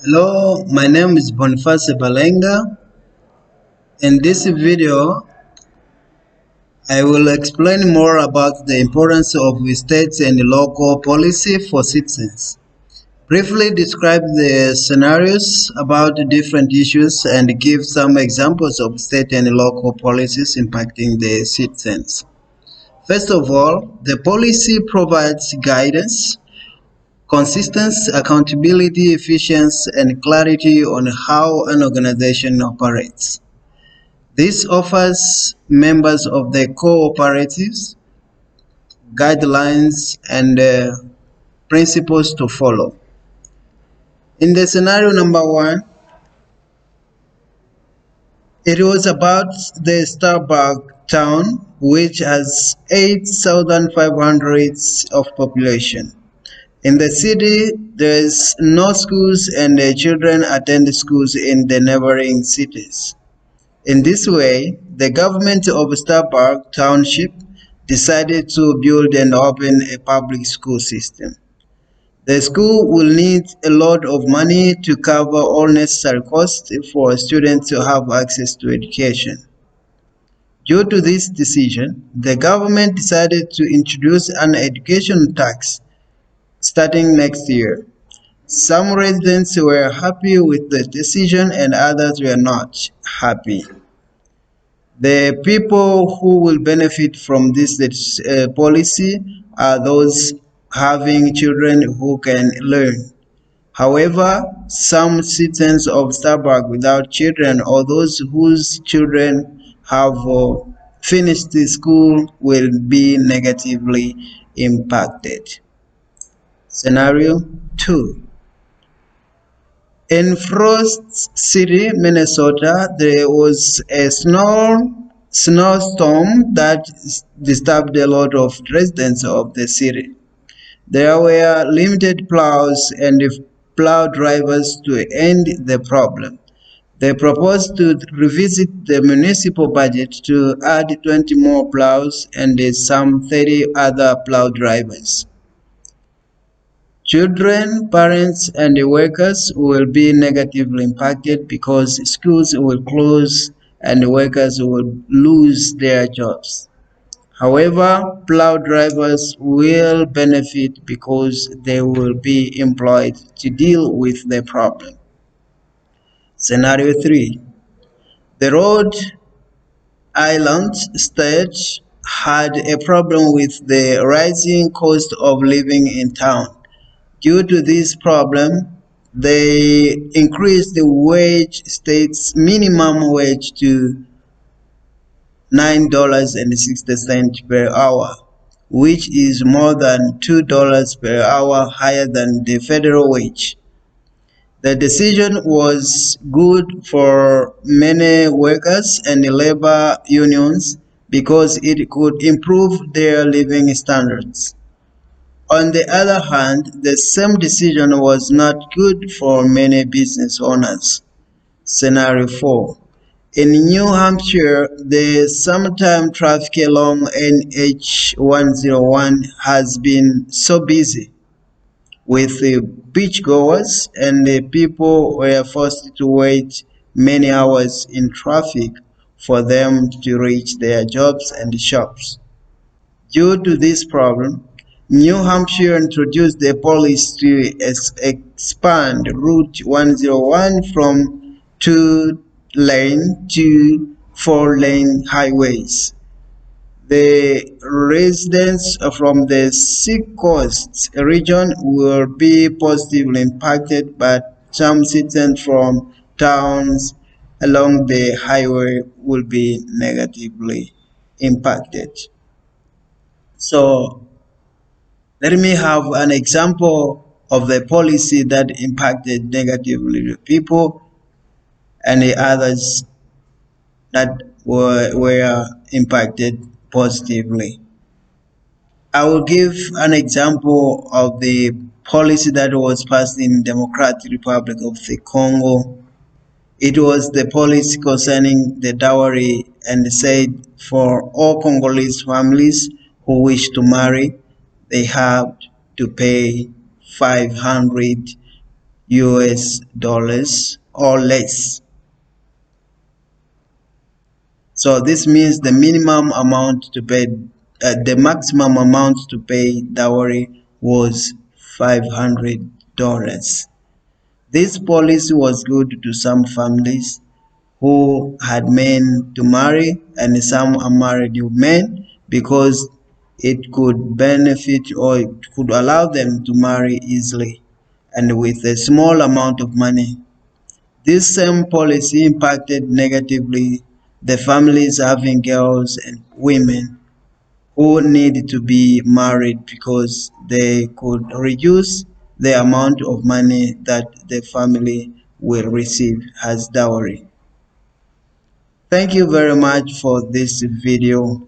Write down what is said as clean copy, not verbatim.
Hello, my name is Boniface Balenga. In this video, I will explain more about the importance of state and local policy for citizens. Briefly describe the scenarios about different issues and give some examples of state and local policies impacting the citizens. First of all, the policy provides guidance, consistency, accountability, efficiency, and clarity on how an organization operates. This offers members of the cooperatives guidelines and principles to follow. In the scenario number one, it was about the Starbuck town, which has 8,500 of population. In the city, there is no schools and the children attend schools in the neighboring cities. In this way, the government of Starbuck Township decided to build and open a public school system. The school will need a lot of money to cover all necessary costs for students to have access to education. Due to this decision, the government decided to introduce an education tax starting next year. Some residents were happy with the decision and others were not happy. The people who will benefit from this policy are those having children who can learn. However, some citizens of Starbuck without children or those whose children have finished the school will be negatively impacted. Scenario 2. In Frost City, Minnesota, there was a snowstorm that disturbed a lot of residents of the city. There were limited plows and plow drivers to end the problem. They proposed to revisit the municipal budget to add 20 more plows and some 30 other plow drivers. Children, parents, and workers will be negatively impacted because schools will close and workers will lose their jobs. However, plow drivers will benefit because they will be employed to deal with the problem. Scenario 3. The Rhode Island state had a problem with the rising cost of living in town. Due to this problem, they increased the state's minimum wage to $9.60 per hour, which is more than $2 per hour higher than the federal wage. The decision was good for many workers and labor unions because it could improve their living standards. On the other hand, the same decision was not good for many business owners. Scenario 4. In New Hampshire, the summertime traffic along NH 101 has been so busy with the beachgoers, and the people were forced to wait many hours in traffic for them to reach their jobs and shops. Due to this problem, New Hampshire introduced a policy to expand Route 101 from 2-lane to 4-lane highways. The residents from the Seacoast region will be positively impacted, but some citizens from towns along the highway will be negatively impacted. So let me have an example of the policy that impacted negatively the people and the others that were impacted positively. I will give an example of the policy that was passed in Democratic Republic of the Congo. It was the policy concerning the dowry and said for all Congolese families who wish to marry, they have to pay $500 US dollars or less. So this means the minimum amount to pay, the maximum amount to pay dowry was $500. This policy was good to some families who had men to marry and some unmarried men, because it could benefit, or it could allow them to marry easily and with a small amount of money. This same policy impacted negatively the families having girls and women who need to be married, because they could reduce the amount of money that the family will receive as dowry. Thank you very much for this video.